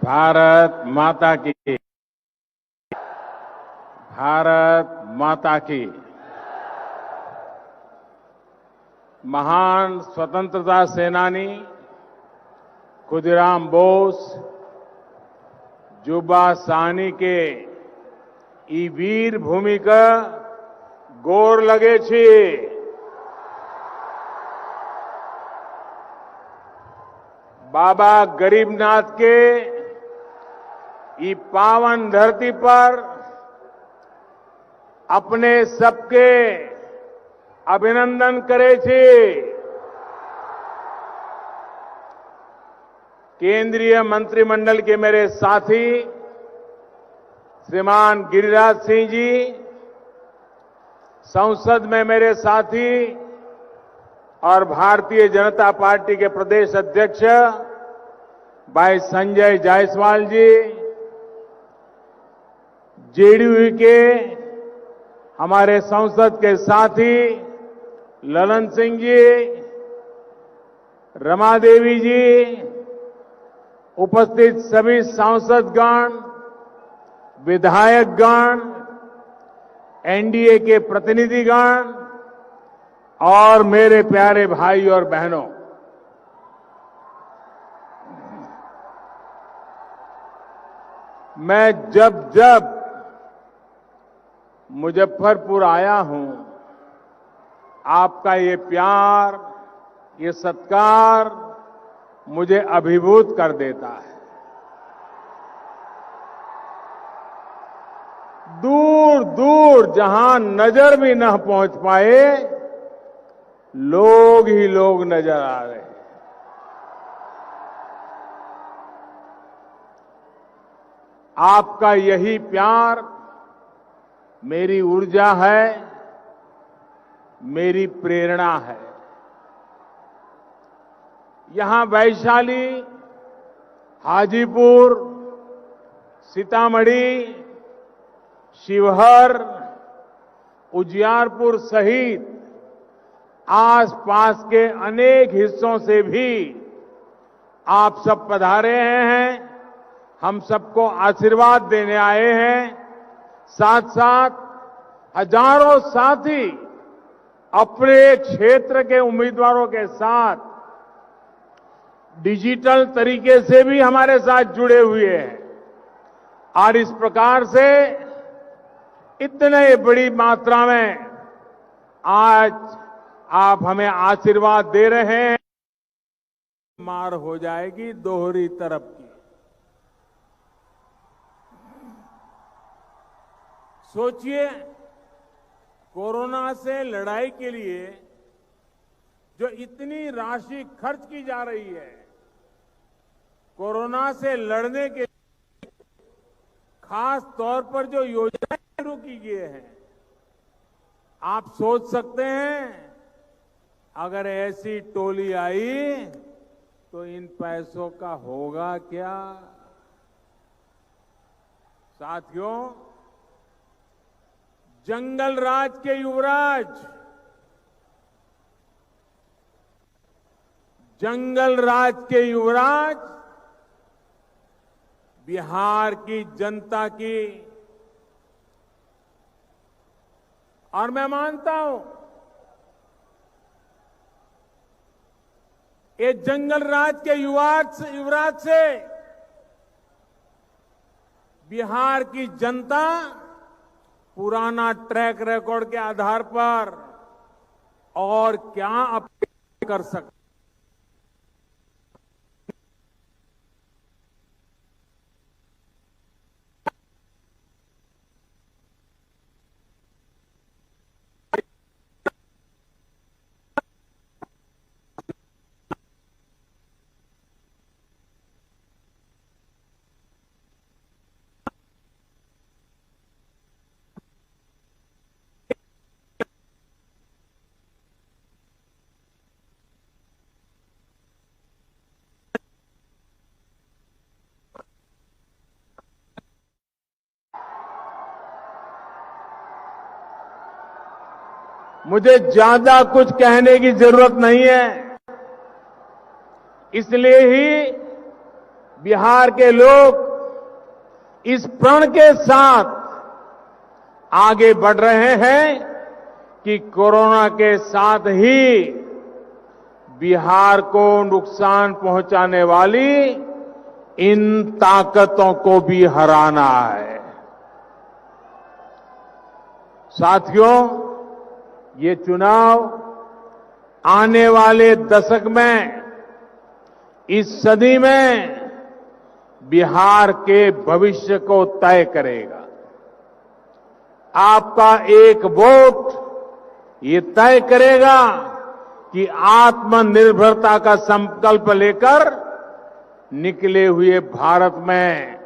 भारत माता की, भारत माता की। महान स्वतंत्रता सेनानी खुदीराम बोस जुब्बा साहनी के ई वीर भूमिका गोर लगे छी। बाबा गरीबनाथ के ई पावन धरती पर अपने सबके अभिनंदन करे छे। केंद्रीय मंत्रिमंडल के मेरे साथी श्रीमान गिरिराज सिंह जी, संसद में मेरे साथी और भारतीय जनता पार्टी के प्रदेश अध्यक्ष भाई संजय जायसवाल जी, जेडीयू के हमारे संसद के साथी ललन सिंह जी, रमा देवी जी, उपस्थित सभी सांसदगण, विधायकगण, एनडीए के प्रतिनिधिगण और मेरे प्यारे भाई और बहनों, मैं जब जब मुजफ्फरपुर आया हूं, आपका ये प्यार, ये सत्कार मुझे अभिभूत कर देता है। दूर दूर जहां नजर भी न पहुंच पाए, लोग ही लोग नजर आ रहे हैं। आपका यही प्यार मेरी ऊर्जा है, मेरी प्रेरणा है। यहां वैशाली, हाजीपुर, सीतामढ़ी, शिवहर, उजियारपुर सहित आसपास के अनेक हिस्सों से भी आप सब पधारे हैं, हम सबको आशीर्वाद देने आए हैं। साथ साथ हजारों साथी अपने क्षेत्र के उम्मीदवारों के साथ डिजिटल तरीके से भी हमारे साथ जुड़े हुए हैं और इस प्रकार से इतने बड़ी मात्रा में आज आप हमें आशीर्वाद दे रहे हैं। मार हो जाएगी दोहरी तरफ की। सोचिए, कोरोना से लड़ाई के लिए जो इतनी राशि खर्च की जा रही है, कोरोना से लड़ने के खास तौर पर जो योजनाएं शुरू की गई हैं, आप सोच सकते हैं अगर ऐसी टोली आई तो इन पैसों का होगा क्या। साथियों, जंगल राज के युवराज, जंगल राज के युवराज बिहार की जनता की, और मैं मानता हूं ये जंगल राज के युवराज से बिहार की जनता पुराना ट्रैक रिकॉर्ड के आधार पर और क्या अपेक्षा कर सकते। मुझे ज्यादा कुछ कहने की जरूरत नहीं है। इसलिए ही बिहार के लोग इस प्रण के साथ आगे बढ़ रहे हैं कि कोरोना के साथ ही बिहार को नुकसान पहुंचाने वाली इन ताकतों को भी हराना है। साथियों, ये चुनाव आने वाले दशक में, इस सदी में बिहार के भविष्य को तय करेगा। आपका एक वोट ये तय करेगा कि आत्मनिर्भरता का संकल्प लेकर निकले हुए भारत में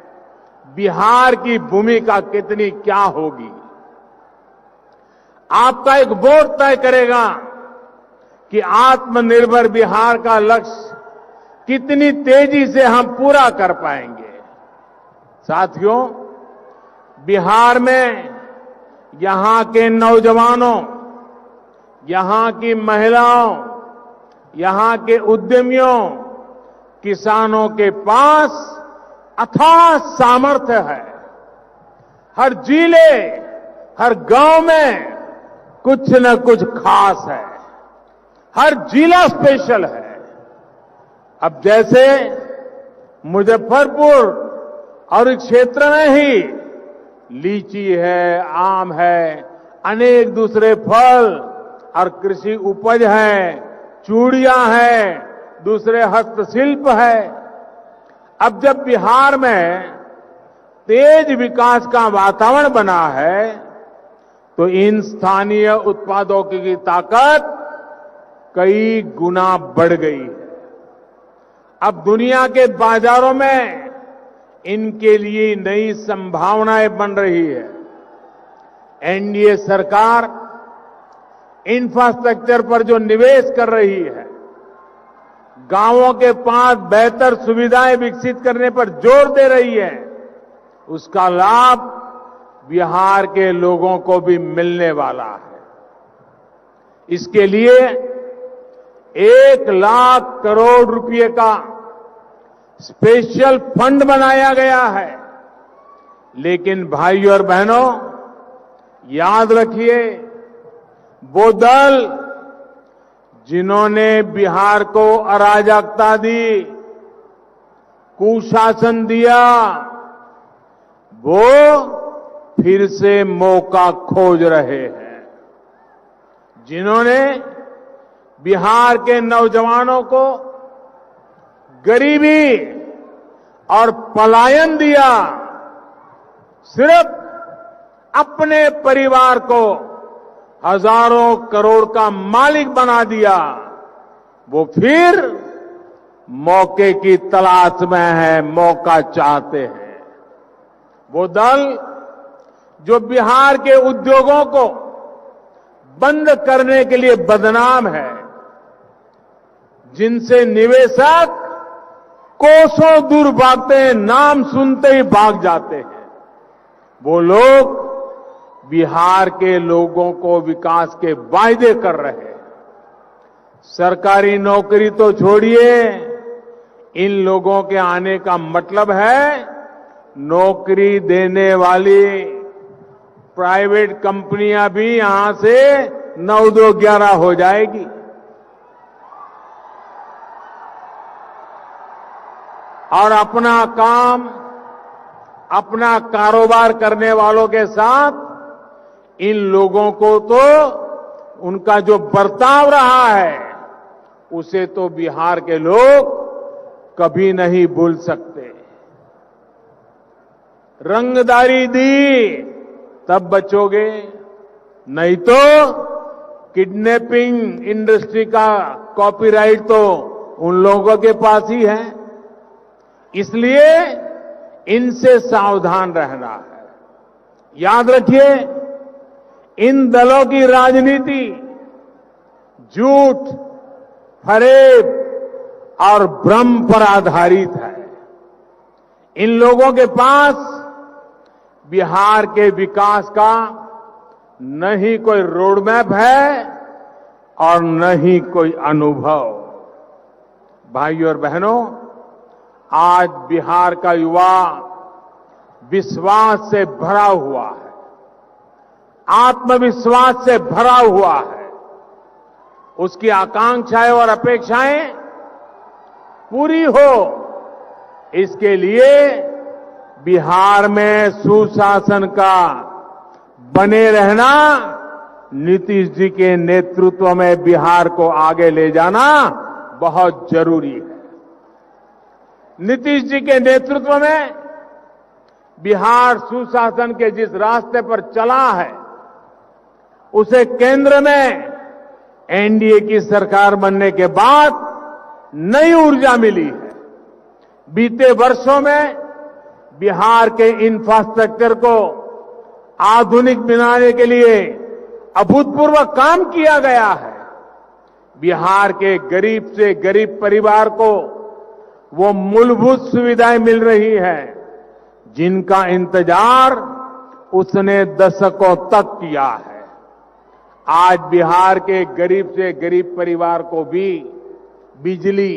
बिहार की भूमिका कितनी क्या होगी। आपका एक वोट तय करेगा कि आत्मनिर्भर बिहार का लक्ष्य कितनी तेजी से हम पूरा कर पाएंगे। साथियों, बिहार में यहां के नौजवानों, यहां की महिलाओं, यहां के उद्यमियों, किसानों के पास अथाह सामर्थ्य है। हर जिले, हर गांव में कुछ न कुछ खास है। हर जिला स्पेशल है। अब जैसे मुजफ्फरपुर और इस क्षेत्र में ही लीची है, आम है, अनेक दूसरे फल और कृषि उपज है, चूड़ियां हैं, दूसरे हस्तशिल्प है। अब जब बिहार में तेज विकास का वातावरण बना है तो इन स्थानीय उत्पादों की ताकत कई गुना बढ़ गई है। अब दुनिया के बाजारों में इनके लिए नई संभावनाएं बन रही है। एनडीए सरकार इंफ्रास्ट्रक्चर पर जो निवेश कर रही है, गांवों के पास बेहतर सुविधाएं विकसित करने पर जोर दे रही है, उसका लाभ बिहार के लोगों को भी मिलने वाला है। इसके लिए 1 लाख करोड़ रुपए का स्पेशल फंड बनाया गया है। लेकिन भाइयों और बहनों, याद रखिए, वो दल जिन्होंने बिहार को अराजकता दी, कुशासन दिया, वो फिर से मौका खोज रहे हैं। जिन्होंने बिहार के नौजवानों को गरीबी और पलायन दिया, सिर्फ अपने परिवार को हजारों करोड़ का मालिक बना दिया, वो फिर मौके की तलाश में है, मौका चाहते हैं। वो दल जो बिहार के उद्योगों को बंद करने के लिए बदनाम है, जिनसे निवेशक कोसों दूर भागते हैं, नाम सुनते ही भाग जाते हैं, वो लोग बिहार के लोगों को विकास के वायदे कर रहे हैं। सरकारी नौकरी तो छोड़िए, इन लोगों के आने का मतलब है नौकरी देने वाली प्राइवेट कंपनियां भी यहां से 9-2-11 हो जाएगी। और अपना काम, अपना कारोबार करने वालों के साथ इन लोगों को तो उनका जो बर्ताव रहा है, उसे तो बिहार के लोग कभी नहीं भूल सकते। रंगदारी दी तब बचोगे, नहीं तो किडनैपिंग इंडस्ट्री का कॉपीराइट तो उन लोगों के पास ही है। इसलिए इनसे सावधान रहना है। याद रखिए, इन दलों की राजनीति झूठ, फरेब और भ्रम पर आधारित है। इन लोगों के पास बिहार के विकास का न ही कोई रोड मैप है और न ही कोई अनुभव। भाइयों और बहनों, आज बिहार का युवा विश्वास से भरा हुआ है, आत्मविश्वास से भरा हुआ है। उसकी आकांक्षाएं और अपेक्षाएं पूरी हो, इसके लिए बिहार में सुशासन का बने रहना, नीतीश जी के नेतृत्व में बिहार को आगे ले जाना बहुत जरूरी है। नीतीश जी के नेतृत्व में बिहार सुशासन के जिस रास्ते पर चला है, उसे केंद्र में एनडीए की सरकार बनने के बाद नई ऊर्जा मिली है। बीते वर्षों में बिहार के इंफ्रास्ट्रक्चर को आधुनिक बनाने के लिए अभूतपूर्व काम किया गया है। बिहार के गरीब से गरीब परिवार को वो मूलभूत सुविधाएं मिल रही है जिनका इंतजार उसने दशकों तक किया है। आज बिहार के गरीब से गरीब परिवार को भी बिजली,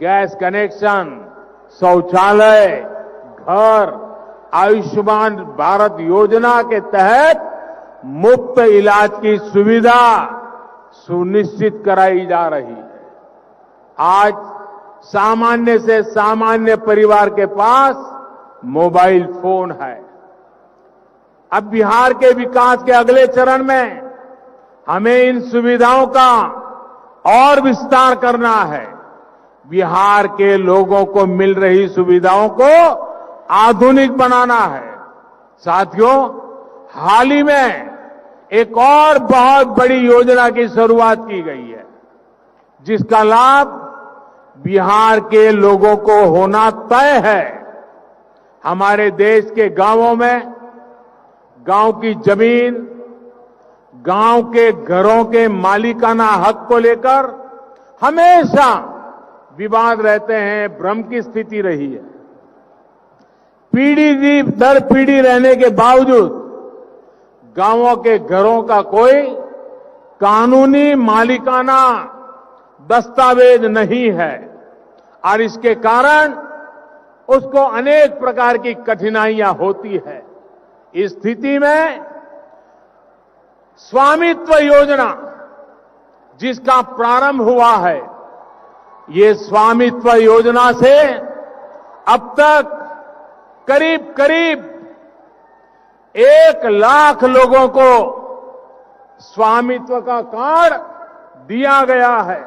गैस कनेक्शन, शौचालय, घर, आयुष्मान भारत योजना के तहत मुफ्त इलाज की सुविधा सुनिश्चित कराई जा रही है। आज सामान्य से सामान्य परिवार के पास मोबाइल फोन है। अब बिहार के विकास के अगले चरण में हमें इन सुविधाओं का और विस्तार करना है। बिहार के लोगों को मिल रही सुविधाओं को आधुनिक बनाना है। साथियों, हाल ही में एक और बहुत बड़ी योजना की शुरुआत की गई है, जिसका लाभ बिहार के लोगों को होना तय है। हमारे देश के गांवों में गांव की जमीन, गांव के घरों के मालिकाना हक को लेकर हमेशा विवाद रहते हैं, भ्रम की स्थिति रही है। पीढ़ी दर पीढ़ी रहने के बावजूद गांवों के घरों का कोई कानूनी मालिकाना दस्तावेज नहीं है और इसके कारण उसको अनेक प्रकार की कठिनाइयां होती है। इस स्थिति में स्वामित्व योजना जिसका प्रारंभ हुआ है, ये स्वामित्व योजना से अब तक करीब करीब 1 लाख लोगों को स्वामित्व का कार्ड दिया गया है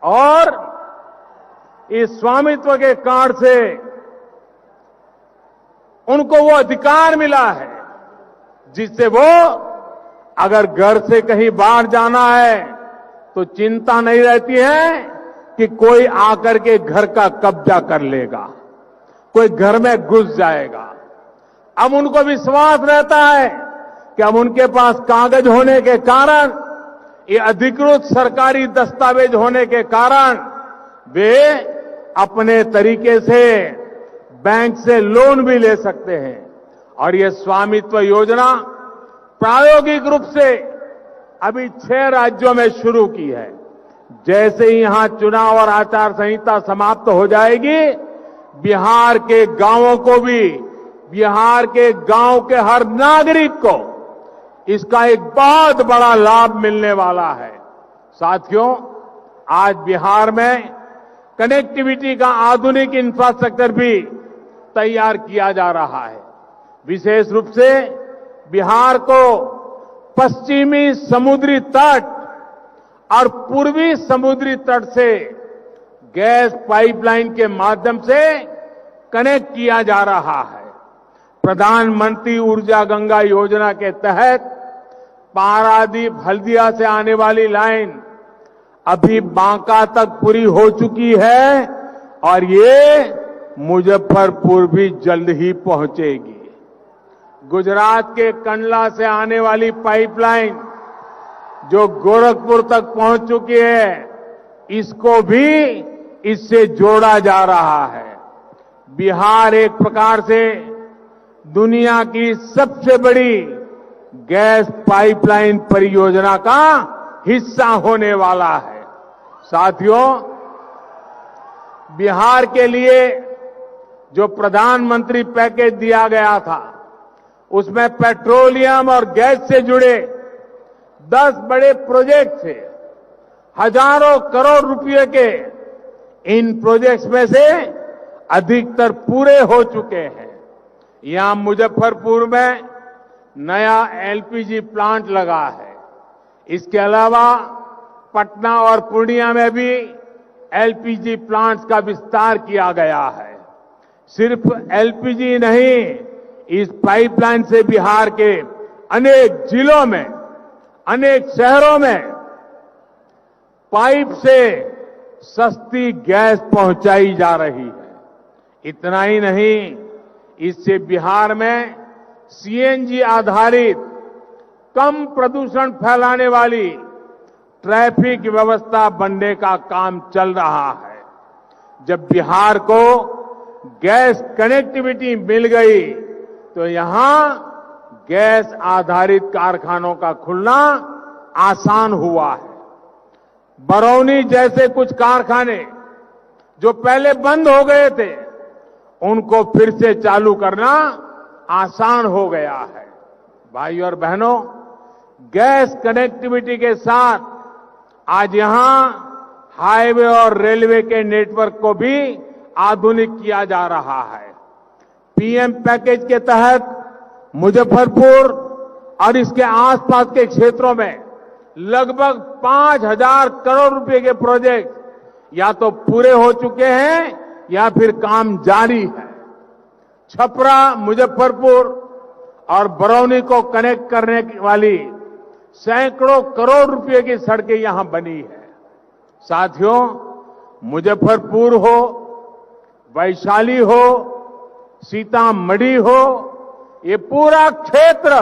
और इस स्वामित्व के कार्ड से उनको वो अधिकार मिला है जिससे वो अगर घर से कहीं बाहर जाना है तो चिंता नहीं रहती है कि कोई आकर के घर का कब्जा कर लेगा, कोई घर में घुस जाएगा। अब उनको विश्वास रहता है कि अब उनके पास कागज होने के कारण, ये अधिकृत सरकारी दस्तावेज होने के कारण वे अपने तरीके से बैंक से लोन भी ले सकते हैं। और ये स्वामित्व योजना प्रायोगिक रूप से अभी 6 राज्यों में शुरू की है। जैसे ही यहां चुनाव और आचार संहिता समाप्त हो जाएगी, बिहार के गांवों को भी, बिहार के गांव के हर नागरिक को इसका एक बहुत बड़ा लाभ मिलने वाला है। साथियों, आज बिहार में कनेक्टिविटी का आधुनिक इंफ्रास्ट्रक्चर भी तैयार किया जा रहा है। विशेष रूप से बिहार को पश्चिमी समुद्री तट और पूर्वी समुद्री तट से गैस पाइपलाइन के माध्यम से कनेक्ट किया जा रहा है। प्रधानमंत्री ऊर्जा गंगा योजना के तहत पारादीप हल्दिया से आने वाली लाइन अभी बांका तक पूरी हो चुकी है और ये मुजफ्फरपुर भी जल्द ही पहुंचेगी। गुजरात के कंडला से आने वाली पाइपलाइन जो गोरखपुर तक पहुंच चुकी है, इसको भी इससे जोड़ा जा रहा है। बिहार एक प्रकार से दुनिया की सबसे बड़ी गैस पाइपलाइन परियोजना का हिस्सा होने वाला है। साथियों, बिहार के लिए जो प्रधानमंत्री पैकेज दिया गया था, उसमें पेट्रोलियम और गैस से जुड़े 10 बड़े प्रोजेक्ट थे। हजारों करोड़ रुपए के इन प्रोजेक्ट्स में से अधिकतर पूरे हो चुके हैं। यहां मुजफ्फरपुर में नया एलपीजी प्लांट लगा है। इसके अलावा पटना और पूर्णिया में भी एलपीजी प्लांट्स का विस्तार किया गया है। सिर्फ एलपीजी नहीं, इस पाइपलाइन से बिहार के अनेक जिलों में, अनेक शहरों में पाइप से सस्ती गैस पहुंचाई जा रही है। इतना ही नहीं, इससे बिहार में सीएनजी आधारित कम प्रदूषण फैलाने वाली ट्रैफिक व्यवस्था बनने का काम चल रहा है। जब बिहार को गैस कनेक्टिविटी मिल गई तो यहां गैस आधारित कारखानों का खुलना आसान हुआ है। बरौनी जैसे कुछ कारखाने जो पहले बंद हो गए थे, उनको फिर से चालू करना आसान हो गया है। भाइयों और बहनों, गैस कनेक्टिविटी के साथ आज यहां हाईवे और रेलवे के नेटवर्क को भी आधुनिक किया जा रहा है। पीएम पैकेज के तहत मुजफ्फरपुर और इसके आसपास के क्षेत्रों में लगभग 5,000 करोड़ रुपए के प्रोजेक्ट या तो पूरे हो चुके हैं या फिर काम जारी है। छपरा, मुजफ्फरपुर और बरौनी को कनेक्ट करने वाली सैकड़ों करोड़ रुपए की सड़कें यहां बनी है। साथियों, मुजफ्फरपुर हो, वैशाली हो, सीतामढ़ी हो, ये पूरा क्षेत्र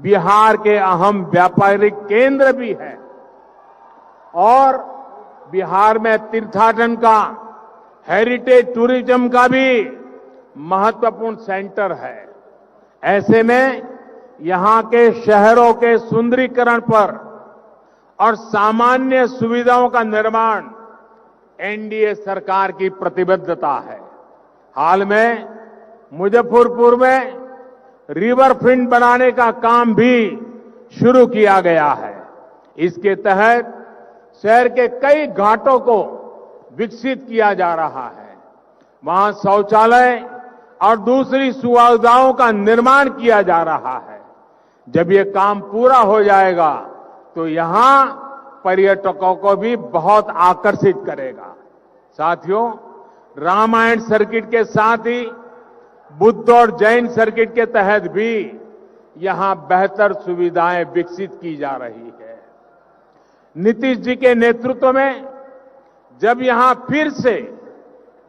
बिहार के अहम व्यापारिक केंद्र भी है और बिहार में तीर्थाटन का, हेरिटेज टूरिज्म का भी महत्वपूर्ण सेंटर है। ऐसे में यहां के शहरों के सुंदरीकरण पर और सामान्य सुविधाओं का निर्माण एनडीए सरकार की प्रतिबद्धता है। हाल में मुजफ्फरपुर में रिवर फ्रंट बनाने का काम भी शुरू किया गया है। इसके तहत शहर के कई घाटों को विकसित किया जा रहा है। वहां शौचालय और दूसरी सुविधाओं का निर्माण किया जा रहा है। जब ये काम पूरा हो जाएगा तो यहां पर्यटकों को भी बहुत आकर्षित करेगा। साथियों, रामायण सर्किट के साथ ही बुद्ध और जैन सर्किट के तहत भी यहां बेहतर सुविधाएं विकसित की जा रही है। नीतीश जी के नेतृत्व में जब यहां फिर से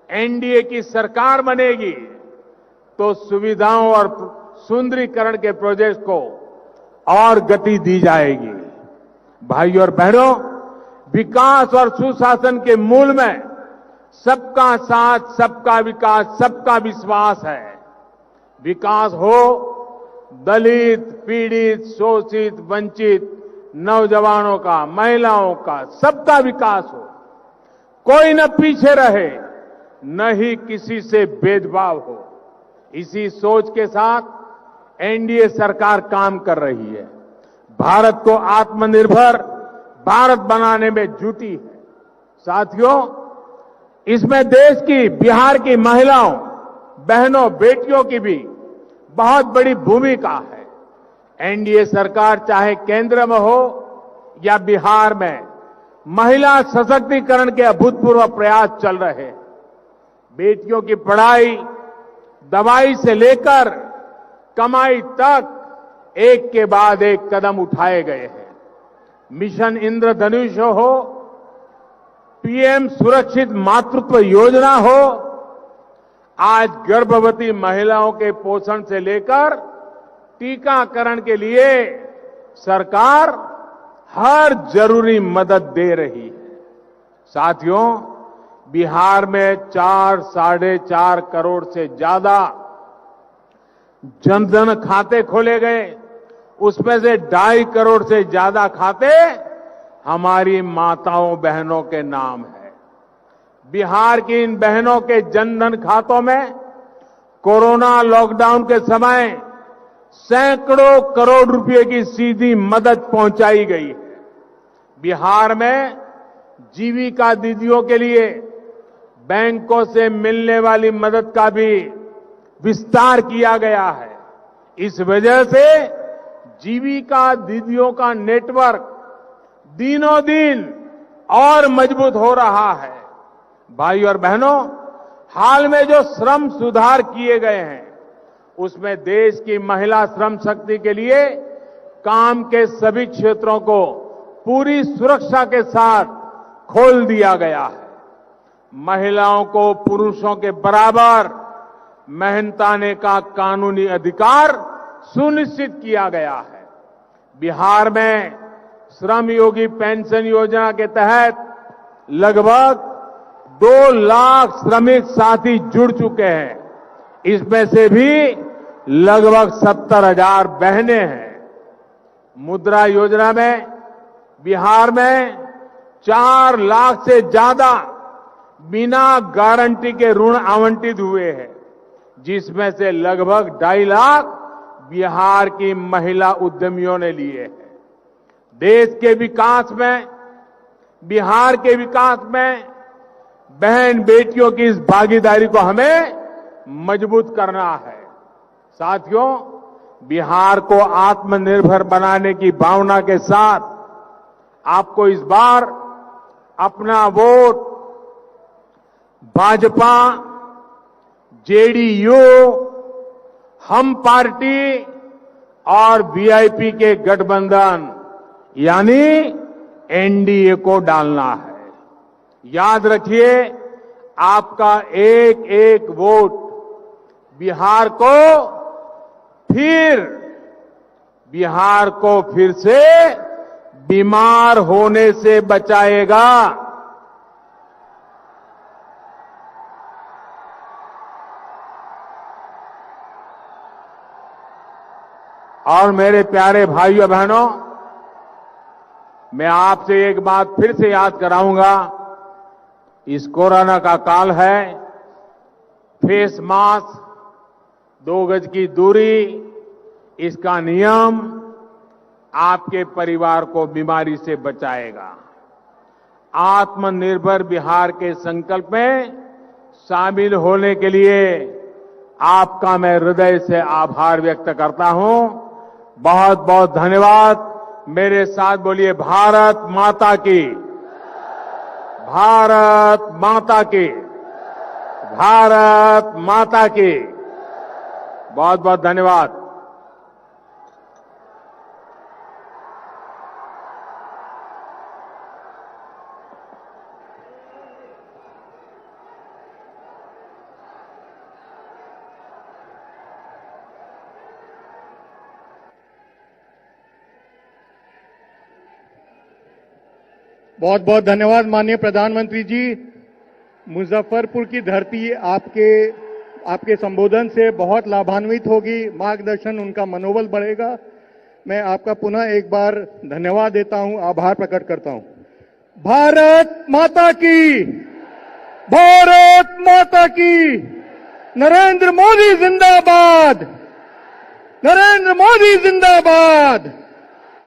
एनडीए की सरकार बनेगी तो सुविधाओं और सुंदरीकरण के प्रोजेक्ट को और गति दी जाएगी। भाइयों और बहनों, विकास और सुशासन के मूल में सबका साथ, सबका विकास, सबका विश्वास है। विकास हो, दलित, पीड़ित, शोषित, वंचित, नौजवानों का, महिलाओं का, सबका विकास हो। कोई न पीछे रहे, न ही किसी से भेदभाव हो। इसी सोच के साथ एनडीए सरकार काम कर रही है। भारत को आत्मनिर्भर भारत बनाने में जुटी है। साथियों, इसमें देश की, बिहार की महिलाओं, बहनों, बेटियों की भी बहुत बड़ी भूमिका है। एनडीए सरकार चाहे केंद्र में हो या बिहार में, महिला सशक्तिकरण के अभूतपूर्व प्रयास चल रहे हैं। बेटियों की पढ़ाई, दवाई से लेकर कमाई तक एक के बाद एक कदम उठाए गए हैं। मिशन इंद्रधनुष हो, पीएम सुरक्षित मातृत्व योजना हो, आज गर्भवती महिलाओं के पोषण से लेकर टीकाकरण के लिए सरकार हर जरूरी मदद दे रही है। साथियों, बिहार में 4-4.5 करोड़ से ज्यादा जनधन खाते खोले गए उसमें से 2.5 करोड़ से ज्यादा खाते हमारी माताओं बहनों के नाम है। बिहार की इन बहनों के जनधन खातों में कोरोना लॉकडाउन के समय सैकड़ों करोड़ रुपए की सीधी मदद पहुंचाई गई है। बिहार में जीविका दीदियों के लिए बैंकों से मिलने वाली मदद का भी विस्तार किया गया है। इस वजह से जीविका दीदियों का नेटवर्क दिनों दिन और मजबूत हो रहा है। भाई और बहनों, हाल में जो श्रम सुधार किए गए हैं उसमें देश की महिला श्रम शक्ति के लिए काम के सभी क्षेत्रों को पूरी सुरक्षा के साथ खोल दिया गया है। महिलाओं को पुरुषों के बराबर मेहनताने का कानूनी अधिकार सुनिश्चित किया गया है। बिहार में श्रम योगी पेंशन योजना के तहत लगभग 2 लाख श्रमिक साथी जुड़ चुके हैं। इसमें से भी लगभग 70,000 बहनें हैं। मुद्रा योजना में बिहार में 4 लाख से ज्यादा बिना गारंटी के ऋण आवंटित हुए हैं, जिसमें से लगभग 2.5 लाख बिहार की महिला उद्यमियों ने लिए हैं। देश के विकास में, बिहार के विकास में बहन बेटियों की इस भागीदारी को हमें मजबूत करना है। साथियों, बिहार को आत्मनिर्भर बनाने की भावना के साथ आपको इस बार अपना वोट भाजपा, जेडीयू, हम पार्टी और वीआईपी के गठबंधन यानी एनडीए को डालना है। याद रखिए, आपका एक एक वोट बिहार को फिर से बीमार होने से बचाएगा। और मेरे प्यारे भाइयों बहनों, मैं आपसे एक बात फिर से याद कराऊंगा। इस कोरोना का काल है, फेस मास्क, 2 गज की दूरी, इसका नियम आपके परिवार को बीमारी से बचाएगा। आत्मनिर्भर बिहार के संकल्प में शामिल होने के लिए आपका मैं हृदय से आभार व्यक्त करता हूं। बहुत बहुत धन्यवाद। मेरे साथ बोलिए, भारत माता की, भारत माता की, भारत माता की। बहुत बहुत धन्यवाद। बहुत बहुत धन्यवाद माननीय प्रधानमंत्री जी। मुजफ्फरपुर की धरती आपके संबोधन से बहुत लाभान्वित होगी, मार्गदर्शन, उनका मनोबल बढ़ेगा। मैं आपका पुनः एक बार धन्यवाद देता हूं, आभार प्रकट करता हूं। भारत माता की, भारत माता की। नरेंद्र मोदी जिंदाबाद, नरेंद्र मोदी जिंदाबाद।